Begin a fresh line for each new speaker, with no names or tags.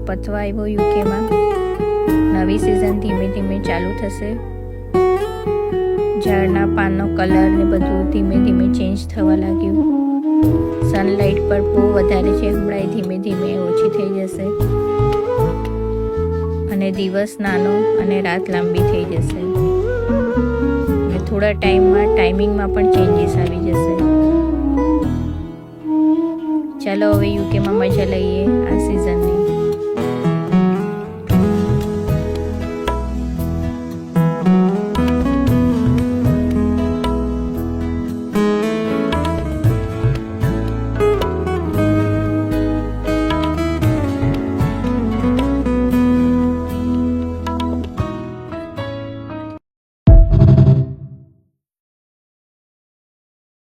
પતવા આવ્યો યુકેમાં. નવી સિઝન ધીમે ધીમે ચાલુ થશે. ઝાડના પાનનો કલર ને બધું ધીમે ધીમે ચેન્જ થવા લાગ્યું. સનલાઇટ પર બહુ વધારે છે, હમણાં ધીમે ધીમે ઓછી થઈ જશે અને દિવસ નાનો અને રાત લાંબી થઈ જશે. થોડા ટાઈમિંગમાં પણ ચેન્જીસ આવી જશે. ચાલો હવે યુકેમાં મજા લઈએ આ સિઝનની.